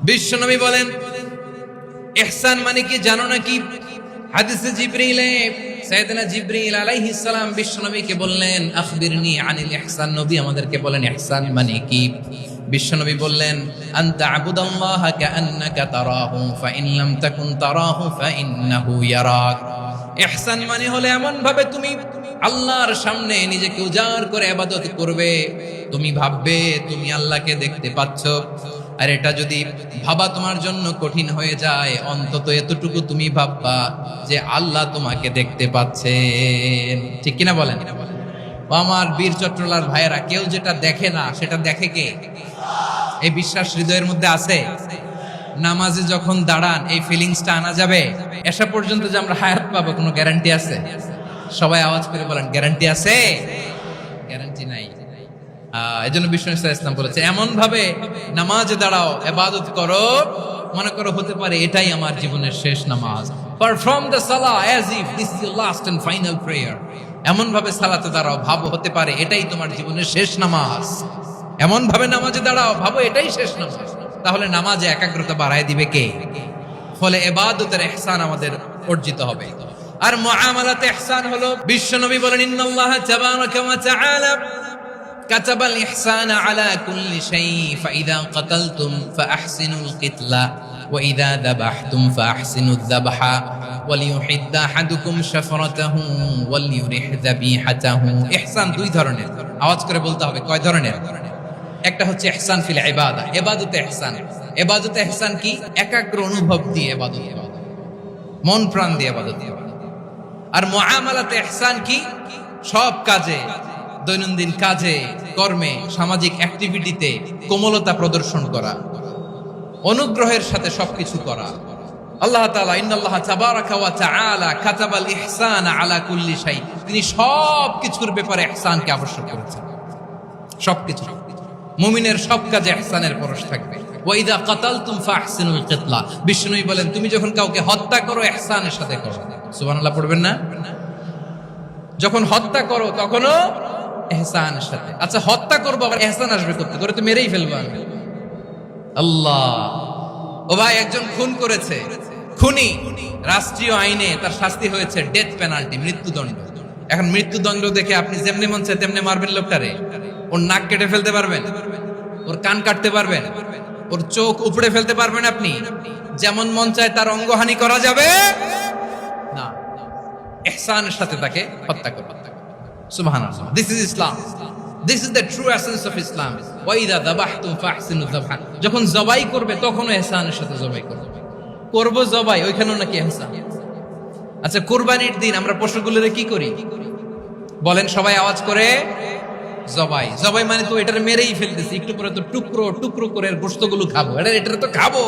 বিশ্বনবী বলেন ইহসান মানে কি জানো নাকি? হাদিসে জিবরিলে সাইয়েদনা জিবরিল আলাইহিস সালাম বিশ্বনবীকে বললেন আখবিরনি আনিল ইহসান। নবী আমাদেরকে বলেন ইহসান মানে কি? বিশ্বনবী বললেন আনতা আবুদাল্লাহা কাআন্নাকা তারাহু ফাইন লাম তাকুন তারাহু ফাইন্নাহু ইয়ারাক। ইহসান মানে হলো এমন ভাবে তুমি আল্লাহর সামনে নিজেকে উজাড় করে ইবাদত করবে, তুমি ভাববে তুমি আল্লাহকে দেখতে পাচ্ছ। আর এটা যদি ভাবা তোমার জন্য কঠিন হয়ে যায়, অন্তত এতটুকু তুমি ভাববা যে আল্লাহ তোমাকে দেখতে পাচ্ছেন। ঠিক কিনা বলেন? ও আমার বীর চট্টলার ভাইয়েরা, কেউ যেটা দেখে না সেটা দেখে কে? এই বিশ্বাস হৃদয়ের মধ্যে আছে? নামাজে যখন দাঁড়ান এই ফিলিংসটা আনা যাবে? এসা পর্যন্ত যে আমরা হায়াত পাবো কোনো গ্যারান্টি আছে? সবাই আওয়াজ করে বলেন গ্যারান্টি আছে? গ্যারান্টি নাই। এজন্য বিষ্ণু ইসলাম বলেছে এমন ভাবে নামাজে দাঁড়াও, ইবাদত করো, মনে করো হতে পারে এটাই আমার জীবনের শেষ নামাজ। পারফর্ম দ্য সালাহ as if this is your last and final prayer. এমন ভাবে সালাতে দাঁড়াও, ভাবো হতে পারে এটাই তোমার জীবনের শেষ নামাজ। এমন ভাবে নামাজে দাঁড়াও, ভাবো এটাই শেষ নামাজ। তাহলে নামাজে একাগ্রতা বাড়ায় দিবে কে? ফলে ইবাদতের ইহসান আমাদের অর্জিত হবে। আর মুআমালাতে ইহসান হলো, বিশ্বনবী বলেন ইন্নাল্লাহা তাবারাকা ওয়া তাআলা কাতাবাল ইহসানা আলা কুল্লি শাই ফাইদা কাতালতুম ফাআহসিনুল কিতলা ওয়া ইযা যাবাহতুম ফাআহসিনুয যাবহা ওয়ালিয়ুহিদ্দা আহাদুকুম শাফরাতাহু ওয়ালিয়ুরিহ যাবিহাতাহু। ইহসান দুই ধরনের, আওয়াজ করে বলতে হবে কয় ধরনের? একটা হচ্ছে ইহসান ফিল ইবাদা, ইবাদতে ইহসান। ইবাদতে ইহসান কি? একাগ্র অনুভব দিয়ে ইবাদত, মন প্রাণ দিয়ে ইবাদত। আর মুআমালাতে ইহসান কি? সব কাজে, দৈনন্দিন কাজে, কর্মে, সামাজিক অ্যাক্টিভিটিতে কোমলতা প্রদর্শন করা, অনুগ্রহের সাথে সবকিছু করা। আল্লাহ তাআলা ইন্নাল্লাহা তাবারাকা ওয়া তাআলা কাতাবাল ইহসানা আলা কুল্লি শাই, তিনি সব কিছুর ব্যাপারে ইহসানকে আবশ্যক করেছেন। সবকিছু, মুমিনের সব কাজে ইহসানের পরশ থাকবে। ওয়া ইযা কাতালতুম ফাহসিনুল কিতলা, বিষ্ণুই বলেন তুমি যখন কাউকে হত্যা করো ইহসানের সাথে করো। সুবহানাল্লাহ পড়বেন না? যখন হত্যা করো তখনও ইহসানের সাথে। আচ্ছা হত্যা করবো আবার ইহসান আসবে করতে, করে তো মেরেই ফেলবো আমি। আল্লাহ, ও ভাই একজন খুন করেছে, খুনি, রাষ্ট্রীয় আইনে তার শাস্তি হয়েছে ডেথ পেনাল্টি, মৃত্যুদণ্ড। এখন মৃত্যুদণ্ড দেখে আপনি যেমনি মন চায় তেমনি মারবেন লোকটারে? ওর নাক কেটে ফেলতে পারবেন? ওর কান কাটতে পারবেন? ওর চোখ উপড়ে ফেলতে পারবেন আপনি? যেমন মন চায় তার অঙ্গহানি করা যাবে না। ইহসানের সাথে তাকে হত্যা করবে। সুবহানাল্লাহ, this is Islam, this is the true essence of Islam. ওয়া ইযা যাবাহতুম ফাহসিনুয যাবহা, যখন জবাই করবে তখনও ইহসানের সাথে জবাই করবে। করব জবাই, ওইখানেও নাকি ইহসান। আচ্ছা কুরবানির দিন আমরা পশুগুলোরে কি করি বলেন? সবাই আওয়াজ করে জবাই। জবাই মানে তো এটারে মেরেই ফেলতেছি, একটু পরে তো টুকরো টুকরো করে গোশতগুলো খাবো, এটারে তো খাবো,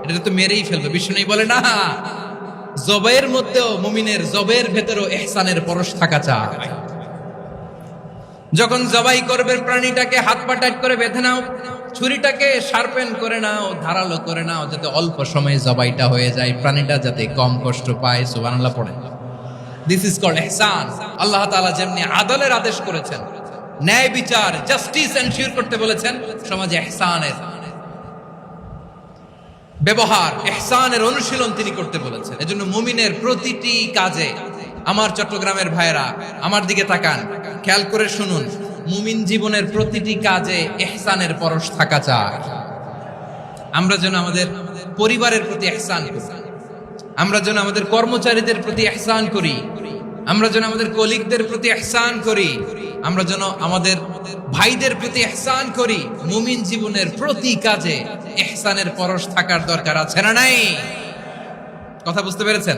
এটারে তো মেরেই ফেলবে। বিষ্ণু বলে না, জবাইয়ের মধ্যেও মুমিনের জবের ভেতরেও ইহসানের পরশ থাকা চাই। যখন জবাই করবে প্রাণীটাকে হাত পা টাইট করে বেঁধে নাও, ছুরিটাকে শার্পেন করে নাও, ধারালো করে নাও, যাতে অল্প সময়ে জবাইটা হয়ে যায়, প্রাণীটা যাতে কম কষ্ট পায়। সুবহানাল্লাহ পড়েন। দিস ইজ কল্ড ইহসান। আল্লাহ তাআলা যেমনি আদলের আদেশ করেছেন, ন্যায় বিচার, জাস্টিস এনশিওর করতে বলেছেন, সমাজে ইহসানের ব্যবহার, ইহসানের অনুশীলন তিনি করতে বলেছেন। এজন্য মুমিনের প্রতিটি কাজে, আমার চট্টগ্রামের ভাইরা আমার দিকে তাকান, খেয়াল করে শুনুন, মুমিন জীবনের প্রতিটি কাজে ইহসানের পরশ থাকা চাই। আমরা যেন আমাদের পরিবারের প্রতি ইহসান করি, আমরা যেন আমাদের কর্মচারীদের প্রতি ইহসান করি, আমরা যেন আমাদের কলিগদের প্রতি ইহসান করি, আমরা যেন আমাদের ভাইদের প্রতি ইহসান করি। মুমিন জীবনের প্রতি কাজে ইহসানের পরশ থাকার দরকার আছে না নাই? কথা বুঝতে পেরেছেন?